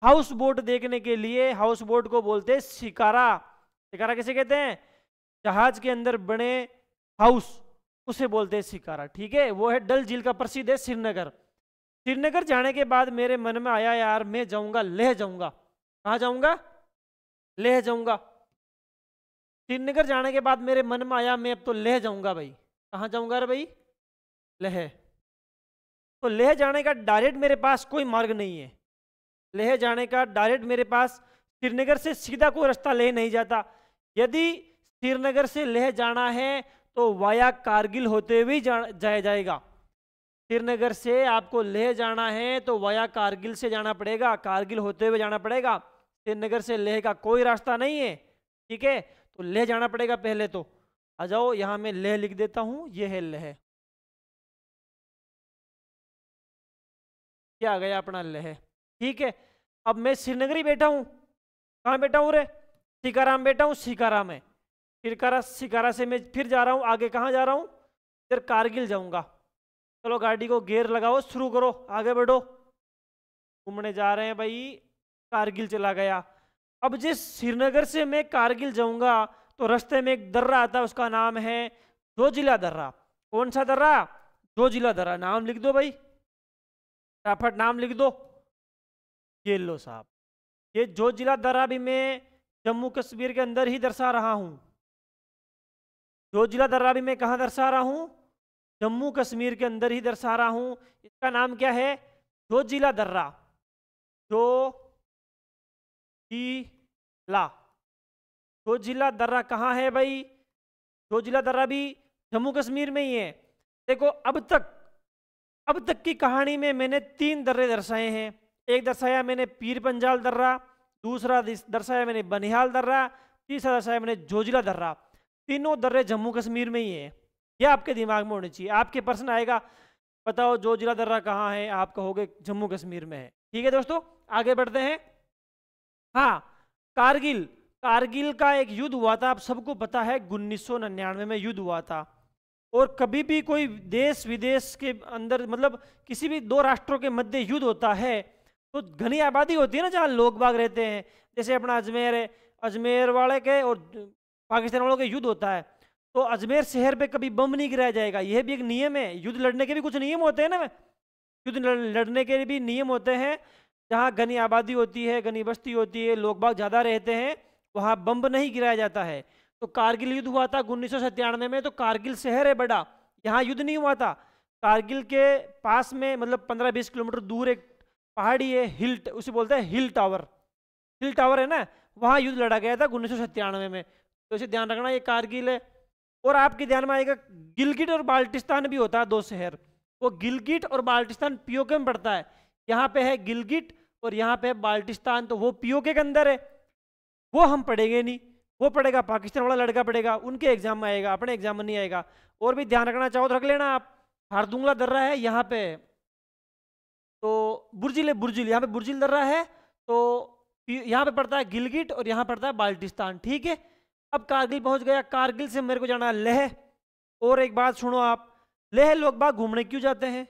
हाउस बोट देखने के लिए। हाउस बोट को बोलते हैं शिकारा। शिकारा किसे कहते हैं? जहाज के अंदर बने हाउस, उसे बोलते हैं शिकारा, ठीक है। वो है डल झील का प्रसिद्ध है श्रीनगर। श्रीनगर जाने के बाद मेरे मन में आया यार मैं जाऊंगा, लेह जाऊंगा। कहाँ जाऊंगा? लेह जाऊंगा। श्रीनगर जाने के बाद मेरे मन में आया मैं अब तो लेह जाऊंगा भाई। कहाँ जाऊंगा रे भाई? लेह। तो लेह जाने का डायरेक्ट मेरे पास कोई मार्ग नहीं है। लेह जाने का डायरेक्ट मेरे पास, श्रीनगर से सीधा कोई रास्ता लेह नहीं जाता। यदि श्रीनगर से लेह जाना है तो वाया कारगिल होते हुए जाया जाएगा। श्रीनगर से आपको लेह जाना है तो वाया कारगिल से जाना पड़ेगा, कारगिल होते हुए जाना पड़ेगा। श्रीनगर से लेह का कोई रास्ता नहीं है, ठीक है। तो लेह जाना पड़ेगा पहले। तो आ जाओ, यहाँ मैं लेह लिख देता हूँ, ये है लेह। क्या आ गया अपना लेह, ठीक है। अब मैं श्रीनगर ही बैठा हूँ। कहाँ बैठा हूँ रे? शिकारा में बैठा हूँ, शिकारा में। शिकारा से मैं फिर जा रहा हूँ आगे। कहाँ जा रहा हूँ? फिर कारगिल जाऊंगा। चलो गाड़ी को गियर लगाओ, शुरू करो, आगे बढ़ो। घूमने जा रहे हैं भाई, कारगिल चला गया। अब जिस श्रीनगर से मैं कारगिल जाऊंगा तो रास्ते में एक दर्रा आता है, उसका नाम है जोजिला दर्रा। कौन सा दर्रा? जोजिला दर्रा। नाम लिख दो भाई, फटाफट नाम लिख दो। ये लो साहब, ये जोजिला दर्रा भी मैं जम्मू कश्मीर के अंदर ही दर्शा रहा हूँ। जोजिला दर्रा भी मैं कहाँ दर्शा रहा हूँ? जम्मू कश्मीर के अंदर ही दर्शा रहा हूँ। इसका नाम क्या है? जोजिला दर्रा। जोजिला दर्रा कहाँ है भाई? जोजिला दर्रा भी जम्मू कश्मीर में ही है। देखो अब तक अब तक की कहानी में मैंने 3 दर्रे दर्शाए हैं। एक दर्शाया मैंने पीर पंजाल दर्रा, दूसरा दर्शाया मैंने बनिहाल दर्रा, तीसरा दर्शाया मैंने जोजिला दर्रा। तीनों दर्रे जम्मू कश्मीर में ही है। यह आपके दिमाग में होने चाहिए। आपके प्रश्न आएगा बताओ जोजिला दर्रा कहाँ है, आप कहोगे जम्मू कश्मीर में है। ठीक है दोस्तों, आगे बढ़ते हैं। हाँ, कारगिल। कारगिल का एक युद्ध हुआ था, आप सबको पता है, 1999 में युद्ध हुआ था। और कभी भी कोई देश विदेश के अंदर, मतलब किसी भी दो राष्ट्रों के मध्य युद्ध होता है तो घनी आबादी होती है ना, जहाँ लोग बाग रहते हैं। जैसे अपना अजमेर है, अजमेर वाले के और पाकिस्तान वालों के युद्ध होता है तो अजमेर शहर पे कभी बम नहीं गिराया जाएगा। यह भी एक नियम है। युद्ध लड़ने के भी कुछ नियम होते हैं ना, युद्ध लड़ने के भी नियम होते हैं। जहाँ घनी आबादी होती है, घनी बस्ती होती है, लोग बाग ज़्यादा रहते हैं, वहाँ बम नहीं गिराया जाता है। तो कारगिल युद्ध हुआ था 1997 में। तो कारगिल शहर है बड़ा, यहाँ युद्ध नहीं हुआ था। कारगिल के पास में, मतलब 15-20 किलोमीटर दूर एक पहाड़ी है, हिल, उसे बोलते हैं हिल टावर। हिल टावर है ना, वहाँ युद्ध लड़ा गया था 1997 में। तो इसे ध्यान रखना, ये कारगिल है। और आपके ध्यान में आएगा गिलगिट और बाल्टिस्तान भी होता है, 2 शहर। वो गिलगिट और बाल्टिस्तान पीओके में पड़ता है। यहाँ पे है गिलगिट और यहाँ पे है बाल्टिस्तान, तो वो पीओके के अंदर है। वो हम पढ़ेंगे नहीं, वो पढ़ेगा पाकिस्तान वाला लड़का पढ़ेगा, उनके एग्जाम में आएगा, अपने एग्जाम में नहीं आएगा। और भी ध्यान रखना चाहो तो रख लेना आप। हारदुंगला दर्रा है यहाँ पे, तो बुर्जिल यहाँ पे बुर्जिल दर्रा है। तो यहाँ पे पड़ता है गिलगिट और यहाँ पड़ता है बाल्टिस्तान। ठीक है, अब कारगिल पहुंच गया। कारगिल से मेरे को जाना है लेह। और एक बात सुनो आप, लेह लोग बाग घूमने क्यों जाते हैं?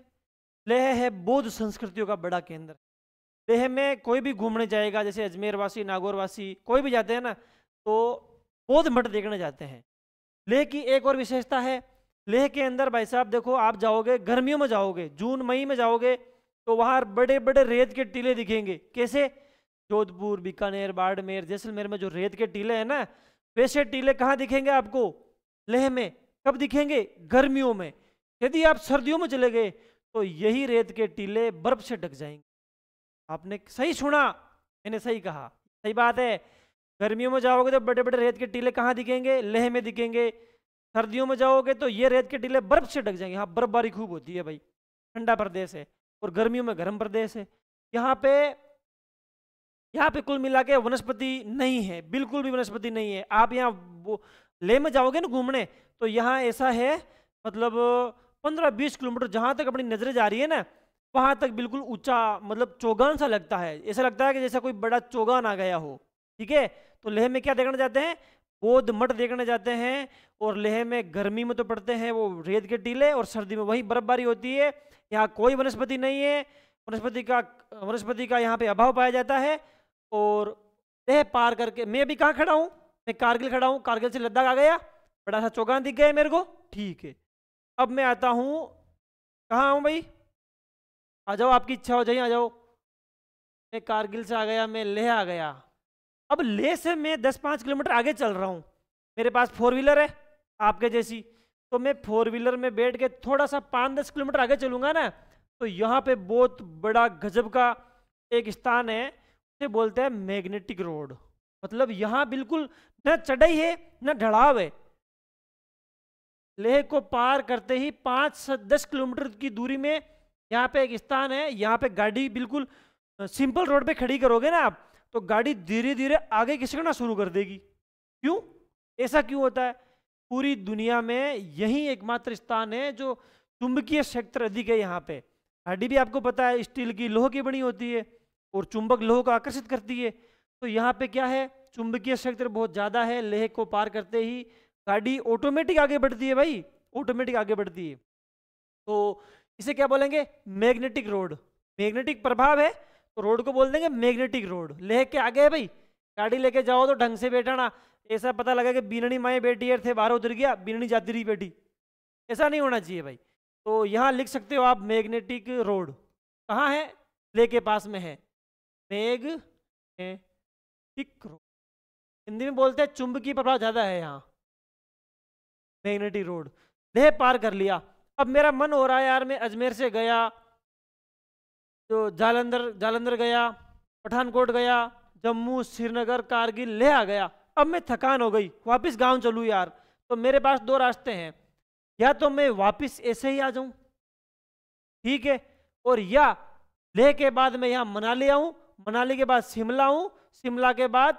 लेह है बौद्ध संस्कृतियों का बड़ा केंद्र। लेह में कोई भी घूमने जाएगा, जैसे अजमेर वासी, नागौर वासी, कोई भी जाते हैं ना, तो बौद्ध मठ देखने जाते हैं। लेह की एक और विशेषता है, लेह के अंदर भाई साहब देखो, आप जाओगे गर्मियों में, जाओगे जून मई में जाओगे तो वहाँ बड़े बड़े रेत के टीले दिखेंगे। कैसे? जोधपुर, बीकानेर, बाड़मेर, जैसलमेर में जो रेत के टीले हैं ना, वैसे टीले कहाँ दिखेंगे आपको? लेह में। कब दिखेंगे? गर्मियों में। यदि आप सर्दियों में चले गए तो यही रेत के टीले बर्फ से ढक जाएंगे। आपने सही सुना, मैंने सही कहा, सही बात है। गर्मियों में जाओगे तो बड़े बड़े रेत के टीले कहाँ दिखेंगे? लेह में दिखेंगे। सर्दियों में जाओगे तो ये रेत के टीले बर्फ से ढक जाएंगे। यहाँ बर्फबारी खूब होती है भाई, ठंडा प्रदेश है। और गर्मियों में गर्म प्रदेश है। यहाँ पे कुल मिला के वनस्पति नहीं है, बिल्कुल भी वनस्पति नहीं है। आप यहाँ लेह में जाओगे ना घूमने, तो यहाँ ऐसा है, मतलब 15-20 किलोमीटर जहाँ तक अपनी नजरें जा रही है ना, वहाँ तक बिल्कुल ऊंचा, मतलब चौगान सा लगता है। ऐसा लगता है कि जैसा कोई बड़ा चौगान आ गया हो। ठीक है, तो लेह में क्या देखने जाते हैं? बौद्ध मठ देखने जाते हैं। और लेह में गर्मी में तो पड़ते हैं वो रेत के टीले, और सर्दी में वही बर्फबारी होती है। यहाँ कोई वनस्पति नहीं है, वनस्पति का यहाँ पे अभाव पाया जाता है। और लेह पार करके मैं भी कहाँ खड़ा हूँ? मैं कारगिल खड़ा हूँ। कारगिल से लद्दाख आ गया, बड़ा सा चौगान दिख गया मेरे को। ठीक है, अब मैं आता हूँ, कहाँ हूँ भाई? आ जाओ, आपकी इच्छा हो जाए आ जाओ। मैं कारगिल से आ गया, मैं लेह आ गया। अब लेह से मैं 10-5 किलोमीटर आगे चल रहा हूँ। मेरे पास 4 व्हीलर है आपके जैसी, तो मैं 4 व्हीलर में बैठ के थोड़ा सा 5-10 किलोमीटर आगे चलूंगा ना, तो यहाँ पे बहुत बड़ा गजब का एक स्थान है, उसे बोलते हैं मैग्नेटिक रोड। मतलब यहाँ बिल्कुल न चढ़ाई है न ढलाव है। लेह को पार करते ही 5-10 किलोमीटर की दूरी में यहाँ पे एक स्थान है। यहाँ पे गाड़ी बिल्कुल सिंपल रोड पे खड़ी करोगे ना आप, तो गाड़ी धीरे धीरे आगे खिसकना शुरू कर देगी। क्यों? ऐसा क्यों होता है? पूरी दुनिया में यही एकमात्र स्थान है जो चुंबकीय क्षेत्र अधिक है। यहाँ पे गाड़ी भी आपको पता है स्टील की, लोह की बनी होती है, और चुंबक लोह को आकर्षित करती है। तो यहाँ पे क्या है? चुंबकीय क्षेत्र बहुत ज़्यादा है। लेह को पार करते ही गाड़ी ऑटोमेटिक आगे बढ़ती है भाई, ऑटोमेटिक आगे बढ़ती है। तो इसे क्या बोलेंगे? Magnetic road. मैग्नेटिक प्रभाव है तो रोड को बोल देंगे मैग्नेटिक रोड। लेह के आगे है भाई, गाड़ी लेके जाओ तो ढंग से बैठाना। ऐसा पता लगा कि बीननी माए बेटी थे, बाहर उतर गया, बीननी जाती रही बेटी, ऐसा नहीं होना चाहिए भाई। तो यहाँ लिख सकते हो आप मैग्नेटिक रोड। कहाँ है? लेह के पास में है मैग्नेटिक रोड। हिंदी में बोलते हैं चुंबकीय प्रभाव ज़्यादा है यहाँ। मैग्नेटिक रोड, लेह पार कर लिया। अब मेरा मन हो रहा है यार, मैं अजमेर से गया तो जालंधर गया, पठानकोट गया, जम्मू, श्रीनगर, कारगिल, लेह आ गया। अब मैं थकान हो गई, वापस गांव चलूँ यार। तो मेरे पास 2 रास्ते हैं, या तो मैं वापस ऐसे ही आ जाऊं, ठीक है। और या लेह के बाद मैं यहाँ मनाली आऊँ, मनाली के बाद शिमला आऊँ, शिमला के बाद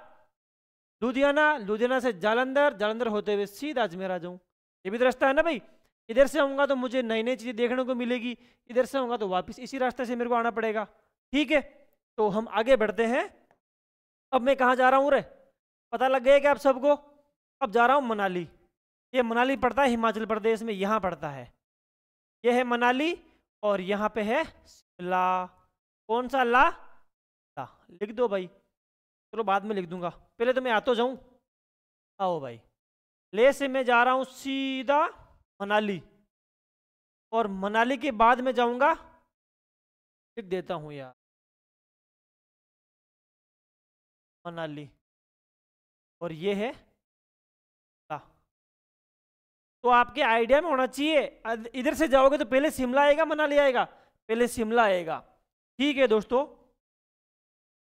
लुधियाना, लुधियाना से जालंधर, जालंधर होते हुए सीधा अजमेर आ जाऊँ। ये भी तो रास्ता है ना भाई। इधर से आऊँगा तो मुझे नई नई चीज़ें देखने को मिलेगी, इधर से आऊँगा तो वापस इसी रास्ते से मेरे को आना पड़ेगा। ठीक है, तो हम आगे बढ़ते हैं। अब मैं कहाँ जा रहा हूँ रे, पता लग गया क्या आप सबको? अब जा रहा हूँ मनाली। ये मनाली पड़ता है हिमाचल प्रदेश में, यहाँ पड़ता है। ये है मनाली और यहाँ पे है शिमला। कौन सा ला? ला लिख दो भाई, चलो बाद में लिख दूंगा, पहले तो मैं आ तो जाऊँ। आओ भाई, ले से मैं जा रहा हूँ सीधा मनाली, और मनाली के बाद मैं जाऊंगा, लिख देता हूँ यार, मनाली, और ये है ला। तो आपके आइडिया में होना चाहिए, इधर से जाओगे तो पहले शिमला आएगा मनाली आएगा? पहले शिमला आएगा। ठीक है दोस्तों,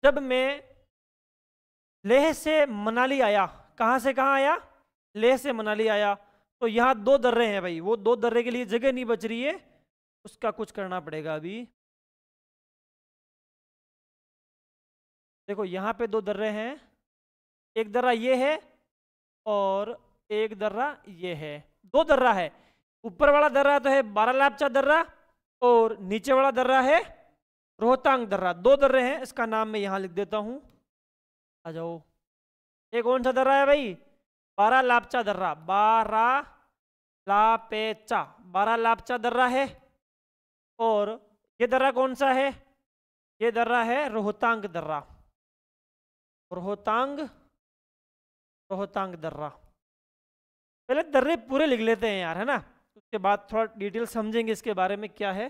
जब मैं लेह से मनाली आया, कहाँ से कहाँ आया? लेह से मनाली आया, तो यहाँ 2 दर्रे हैं भाई, वो 2 दर्रे के लिए जगह नहीं बच रही है, उसका कुछ करना पड़ेगा अभी। देखो यहाँ पे 2 दर्रे हैं, एक दर्रा ये है और एक दर्रा ये है, 2 दर्रा है। ऊपर वाला दर्रा तो है बारालापचा दर्रा और नीचे वाला दर्रा है रोहतांग दर्रा। 2 दर्रे हैं, इसका नाम मैं यहाँ लिख देता हूँ। आ जाओ, ये कौन सा दर्रा है भाई? बारालापचा दर्रा, बारालापचा दर्रा है। और ये दर्रा कौन सा है? ये दर्रा है रोहतांग दर्रा, रोहतांग रोहतांग दर्रा। पहले दर्रे पूरे लिख लेते हैं यार, है ना, उसके बाद थोड़ा डिटेल समझेंगे इसके बारे में क्या है।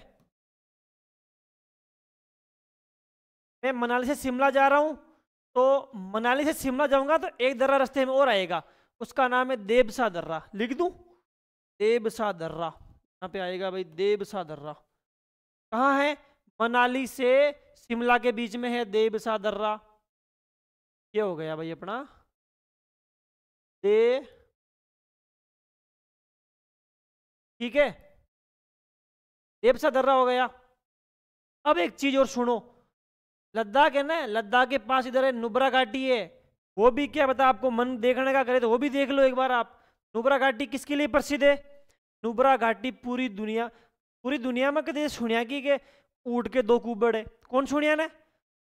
मैं मनाली से शिमला जा रहा हूँ, तो मनाली से शिमला जाऊंगा तो एक दर्रा रास्ते में और आएगा, उसका नाम है देबसा दर्रा। लिख दूं? देबसा दर्रा, यहाँ पे आएगा भाई देबसा दर्रा। कहाँ है? मनाली से शिमला के बीच में है देबसा दर्रा। ये हो गया भाई अपना दे, ठीक है, देबसा दर्रा हो गया। अब एक चीज और सुनो, लद्दाख है ना, लद्दाख के पास इधर है नुब्रा घाटी है, वो भी क्या बता, आपको मन देखने का करे तो वो भी देख लो एक बार आप। नुब्रा घाटी किसके लिए प्रसिद्ध है? नुब्रा घाटी पूरी दुनिया में कभी सुनिया की के ऊँट के 2 कुब्बड़ है? कौन सुनिया ने?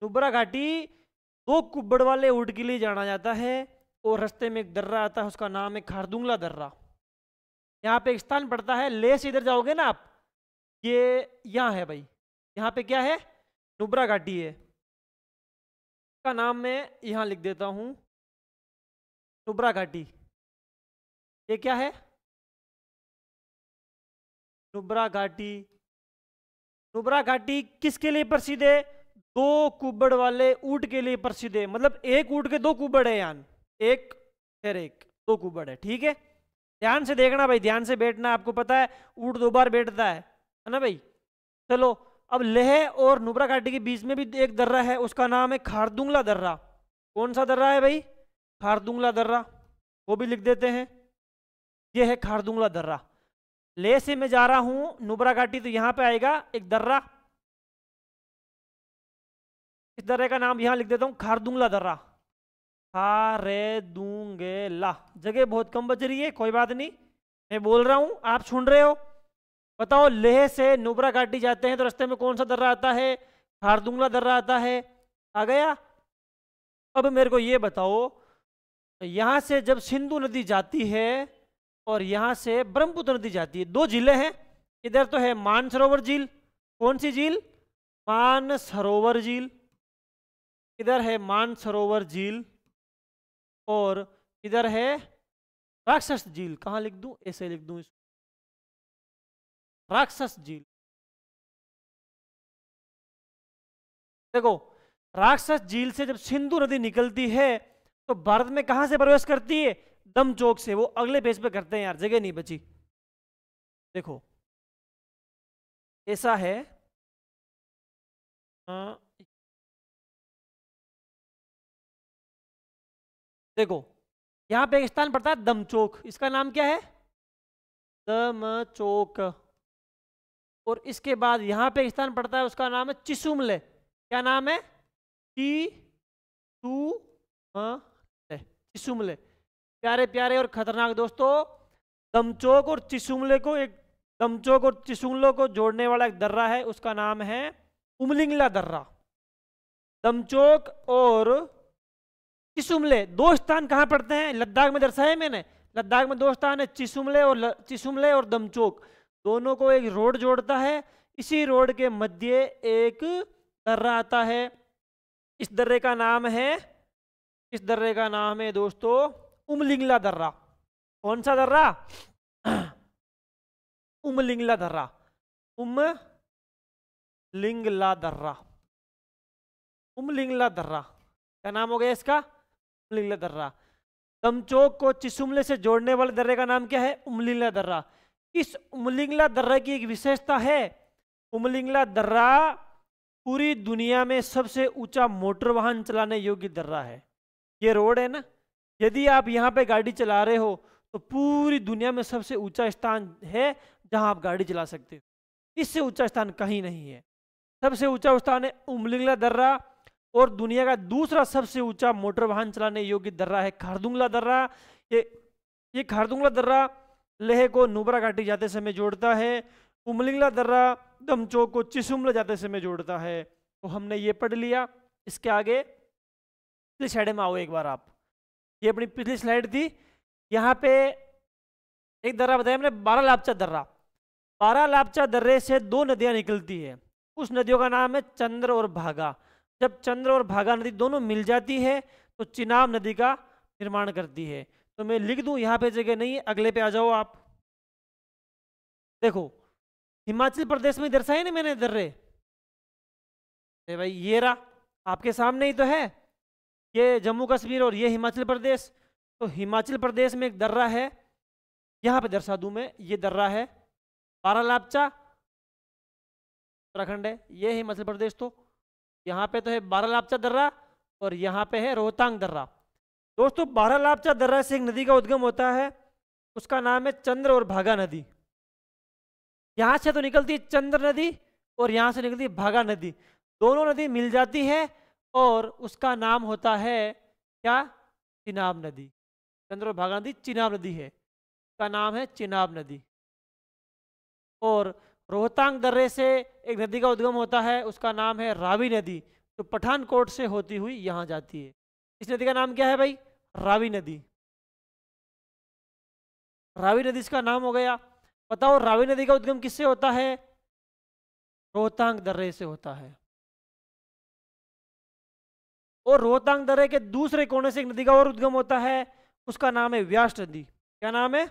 नुब्रा घाटी 2 कुब्बड़ वाले ऊँट के लिए जाना जाता है। और रास्ते में एक दर्रा आता है, उसका नाम है खारदुंगला दर्रा। यहाँ पे एक स्थान पड़ता है, ले से इधर जाओगे ना आप, ये यहाँ है भाई, यहाँ पे क्या है? नुब्रा घाटी है, का नाम मैं यहाँ लिख देता हूँ नुब्रा घाटी। ये क्या है? नुब्रा घाटी। नुब्रा घाटी किसके लिए प्रसिद्ध है? 2 कुब्बड़ वाले ऊँट के लिए प्रसिद्ध है, मतलब एक ऊँट के 2 कुब्बड़ है, यान एक फिर एक 2 कुब्बड़ है। ठीक है, ध्यान से देखना भाई, ध्यान से बैठना, आपको पता है ऊँट 2 बार बैठता है ना भाई। चलो, अब लेह और नुब्रा घाटी के बीच में भी एक दर्रा है, उसका नाम है खारदुंगला दर्रा। कौन सा दर्रा है भाई? खारदुंगला दर्रा, वो भी लिख देते हैं। ये है खारदुंगला दर्रा। लेह से मैं जा रहा हूं नुब्रा घाटी, तो यहां पे आएगा एक दर्रा, इस दर्रे का नाम यहां लिख देता हूं खारदुंगला दर्रा। खारेदुंगेला, जगह बहुत कम बच रही है, कोई बात नहीं, मैं बोल रहा हूं आप सुन रहे हो। बताओ, लेह से नुब्रा घाटी जाते हैं तो रास्ते में कौन सा दर्रा आता है? खारदुंगला दर्रा आता है। आ गया? अब मेरे को ये बताओ, यहां से जब सिंधु नदी जाती है और यहां से ब्रह्मपुत्र नदी जाती है, 2 झीलें हैं, इधर तो है मानसरोवर झील। कौन सी झील? मानसरोवर झील, इधर है मानसरोवर झील, और इधर है राक्षस झील। कहाँ लिख दूं? ऐसे लिख दूं, राक्षस झील। देखो, राक्षस झील से जब सिंधु नदी निकलती है तो भारत में कहां से प्रवेश करती है? दमचौक से। वो अगले पेज पे करते हैं यार, जगह नहीं बची। देखो ऐसा है, देखो यहां पे एक स्थान पड़ता है दमचौक, इसका नाम क्या है? दमचौक। और इसके बाद यहाँ पे स्थान पड़ता है, उसका नाम है चिसुमले। क्या नाम है? चिसुमले। प्यारे प्यारे और खतरनाक दोस्तों, दमचोक और चिसुमले को दमचोक और चिसुमले को जोड़ने वाला एक दर्रा है, उसका नाम है उमलिंगला दर्रा। दमचोक और चिसुमले दो स्थान कहाँ पड़ते हैं? लद्दाख में दर्शाया मैंने। लद्दाख में दो स्थान है, चिसुमले और दमचोक। दोनों को एक रोड जोड़ता है। इसी रोड के मध्य एक दर्रा आता है। इस दर्रे का नाम है दोस्तों उमलिंगला दर्रा। कौन सा दर्रा? उमलिंगला दर्रा। उमलिंगला दर्रा। उमलिंगला दर्रा क्या नाम हो गया इसका? उमलिंगला दर्रा। दमचोक को चिसुमले से जोड़ने वाले दर्रे का नाम क्या है? उमलिंगला दर्रा। इस उमलिंगला दर्रा की एक विशेषता है, उमलिंगला दर्रा पूरी दुनिया में सबसे ऊंचा मोटर वाहन चलाने योग्य दर्रा है। ये रोड है ना, यदि आप यहाँ पे गाड़ी चला रहे हो तो पूरी दुनिया में सबसे ऊंचा स्थान है जहां आप गाड़ी चला सकते हो। इससे ऊंचा स्थान कहीं नहीं है। सबसे ऊंचा स्थान है उमलिंगला दर्रा। और दुनिया का दूसरा सबसे ऊंचा मोटर वाहन चलाने योग्य दर्रा है खारदुंगला दर्रा। ये खारदुंगला दर्रा लेह को नुब्रा घाटी जाते समय जोड़ता है। उमलिंगला दर्रा दमचोक को चिसुमले जाते समय जोड़ता है। तो हमने ये पढ़ लिया। इसके आगे पिछली स्लाइड में आओ एक बार आप। ये अपनी पिछली स्लाइड थी। यहाँ पे एक दर्रा बताया हमने, बारालापचा दर्रा। बारालापचा दर्रे से दो नदियां निकलती है। उस नदियों का नाम है चंद्र और भागा। जब चंद्र और भागा नदी दोनों मिल जाती है तो चिनाब नदी का निर्माण करती है। तो मैं लिख दूं, यहाँ पे जगह नहीं है, अगले पे आ जाओ आप। देखो हिमाचल प्रदेश में दर्शाए ना मैंने दर्रे। भाई ये रहा आपके सामने ही तो है, ये जम्मू कश्मीर और ये हिमाचल प्रदेश। तो हिमाचल प्रदेश में एक दर्रा है, यहाँ पे दर्शा दूं मैं। ये दर्रा है बारालापचा, उत्तराखंड है। ये है हिमाचल प्रदेश। तो यहाँ पे तो है बारालापचा दर्रा और यहाँ पे है रोहतांग दर्रा। दोस्तों बारालापचा दर्रा से एक नदी का उद्गम होता है, उसका नाम है चंद्र और भागा नदी। यहाँ से तो निकलती है चंद्र नदी और यहाँ से निकलती है भागा नदी। दोनों नदी मिल जाती है और उसका नाम होता है क्या? चिनाब नदी। चंद्र और भागा नदी चिनाब नदी है, उसका नाम है चिनाब नदी। और रोहतांग दर्रे से एक नदी का उद्गम होता है, उसका नाम है रावी नदी, जो पठानकोट से होती हुई यहाँ जाती है। इस नदी का नाम क्या है भाई? रावी नदी। रावी नदी इसका नाम हो गया। बताओ रावी नदी का उद्गम किससे होता है? रोहतांग दर्रे से होता है। और रोहतांग दर्रे के दूसरे कोने से एक नदी का और उद्गम होता है, उसका नाम है व्यास नदी। क्या नाम है?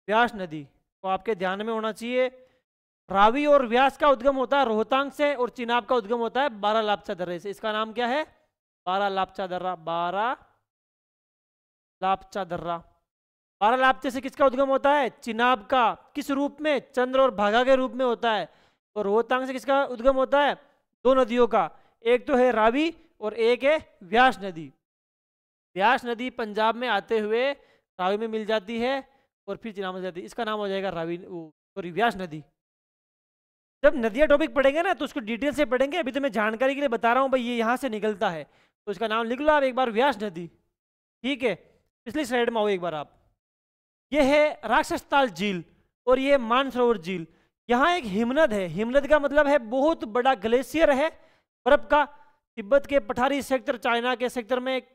व्यास नदी। तो आपके ध्यान में होना चाहिए, रावी और व्यास का उद्गम होता है रोहतांग से और चिनाब का उद्गम होता है बारालापचा दर्रे से। इसका नाम क्या है? बारालापचा दर्रा। बारालापचा दर्रा। बारालापचे से किसका उद्गम होता है? चिनाब का। किस रूप में? चंद्र और भागा के रूप में होता है। और रोहतांग से किसका उद्गम होता है? दो नदियों का, एक तो है रावी और एक है व्यास नदी। व्यास नदी पंजाब में आते हुए रावी में मिल जाती है और फिर चिनाब में जाती है। इसका नाम हो जाएगा रावी, सॉरी व्यास नदी। जब नदियाँ टॉपिक पढ़ेंगे ना तो उसको डिटेल से पढ़ेंगे। अभी तो मैं जानकारी के लिए बता रहा हूँ भाई, ये यहाँ से निकलता है तो इसका नाम लिख लो आप एक बार, व्यास नदी। ठीक है, पिछली स्लाइड में आओ एक बार आप। ये है राक्षस ताल झील और ये मानसरोवर झील। यहाँ एक हिमनद है। हिमनद का मतलब है बहुत बड़ा ग्लेशियर है बर्फ का। तिब्बत के पठारी सेक्टर, चाइना के सेक्टर में एक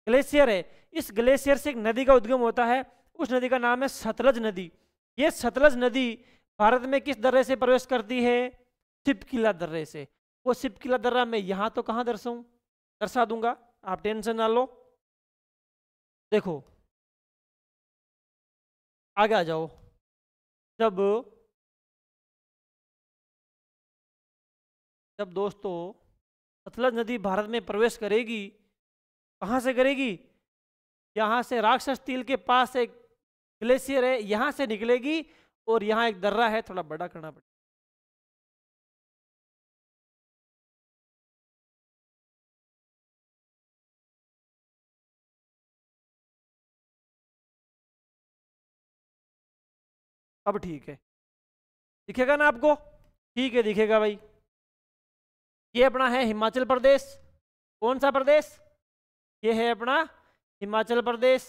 ग्लेशियर है। इस ग्लेशियर से एक नदी का उद्गम होता है, उस नदी का नाम है सतलज नदी। ये सतलज नदी भारत में किस दर्रे से प्रवेश करती है? सिपकिला दर्रे से। वो सिपकिला दर्रा मैं यहाँ तो कहाँ दर्शा दूंगा, आप टेंशन ना लो। देखो आगे आ जाओ। जब दोस्तों सतलज नदी भारत में प्रवेश करेगी, कहाँ से करेगी? यहाँ से राक्षस तिल के पास एक ग्लेशियर है, यहाँ से निकलेगी और यहाँ एक दर्रा है, थोड़ा बड़ा करना पड़ेगा। अब ठीक है, दिखेगा ना आपको? ठीक है, दिखेगा भाई। ये अपना है हिमाचल प्रदेश। कौन सा प्रदेश? ये है अपना हिमाचल प्रदेश।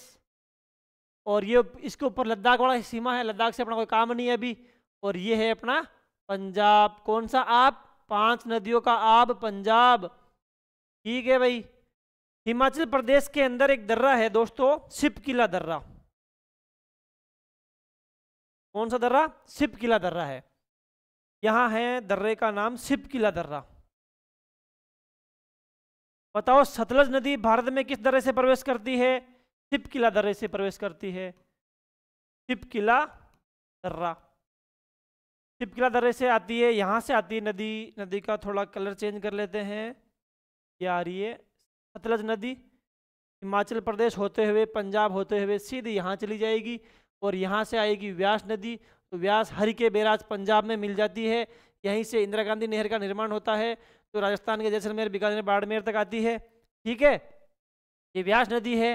और ये इसके ऊपर लद्दाख वाला सीमा है, लद्दाख से अपना कोई काम नहीं है अभी। और ये है अपना पंजाब। कौन सा आप? 5 नदियों का आब पंजाब। ठीक है भाई। हिमाचल प्रदेश के अंदर एक दर्रा है दोस्तों, शिपकिला दर्रा। कौन सा दर्रा? शिपकिला दर्रा है। यहां है दर्रे का नाम शिपकिला दर्रा। बताओ सतलज नदी भारत में किस दर्रे से प्रवेश करती है? शिपकिला दर्रे से प्रवेश करती है। शिपकिला दर्रा, शिपकिला दर्रे से आती है, यहां से आती है नदी। नदी का थोड़ा कलर चेंज कर लेते हैं। ये आ रही है सतलज नदी, हिमाचल प्रदेश होते हुए पंजाब होते हुए सीधी यहाँ चली जाएगी और यहाँ से आएगी व्यास नदी। तो व्यास हरि के बैराज पंजाब में मिल जाती है। यहीं से इंदिरा गांधी नहर का निर्माण होता है, तो राजस्थान के जैसलमेर, बीकानेर, बाड़मेर तक आती है। ठीक है, ये व्यास नदी है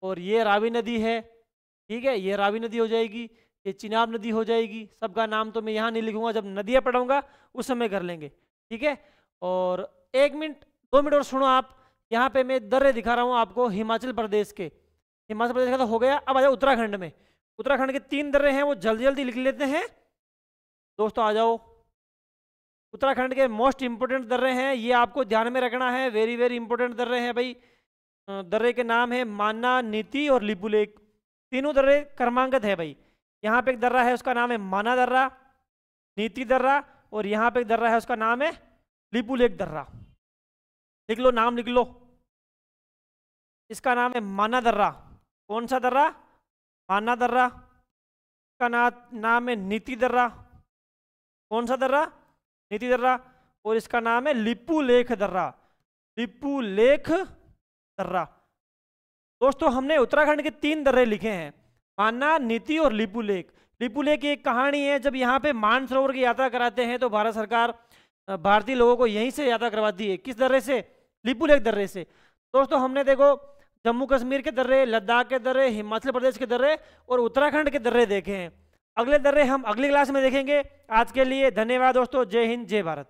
और ये रावी नदी है। ठीक है, ये रावी नदी हो जाएगी, ये चिनाब नदी हो जाएगी। सबका नाम तो मैं यहाँ नहीं लिखूंगा, जब नदियाँ पढ़ाऊंगा उस समय कर लेंगे। ठीक है, और 1 मिनट 2 मिनट और सुनो आप। यहाँ पे मैं दर्रे दिखा रहा हूँ आपको हिमाचल प्रदेश के। हिमाचल प्रदेश का तो हो गया, अब आ जाओ उत्तराखंड में। उत्तराखंड के 3 दर्रे हैं, वो जल्दी जल्दी लिख लेते हैं दोस्तों। आ जाओ, उत्तराखंड के मोस्ट इंपोर्टेंट दर्रे हैं, ये आपको ध्यान में रखना है। वेरी वेरी इंपोर्टेंट दर्रे हैं भाई। दर्रे के नाम है माना, नीति और लिपुलेख। तीनों दर्रे क्रमांकित है भाई। यहाँ पे एक दर्रा है, उसका नाम है माना दर्रा, नीति दर्रा, और यहाँ पे एक दर्रा है, उसका नाम है लिपुलेख दर्रा। लिख लो, नाम लिख लो। इसका नाम है माना दर्रा। कौन सा दर्रा? माना दर्रा। इसका नाम है नीति दर्रा। कौन सा दर्रा? नीति दर्रा। और इसका नाम है लिपुलेख दर्रा। लिपुलेख दर्रा। दोस्तों हमने उत्तराखंड के 3 दर्रे लिखे हैं, माना, नीति और लिपुलेख। लिपुलेख की एक कहानी है, जब यहाँ पे मानसरोवर की यात्रा कराते हैं तो भारत सरकार भारतीय लोगों को यहीं से यात्रा करवाती है। किस दर्रे से? लिपुलेख दर्रे से। दोस्तों हमने देखो जम्मू कश्मीर के दर्रे, लद्दाख के दर्रे, हिमाचल प्रदेश के दर्रे और उत्तराखंड के दर्रे देखे हैं। अगले दर्रे हम अगली क्लास में देखेंगे। आज के लिए धन्यवाद दोस्तों। जय हिंद, जय भारत।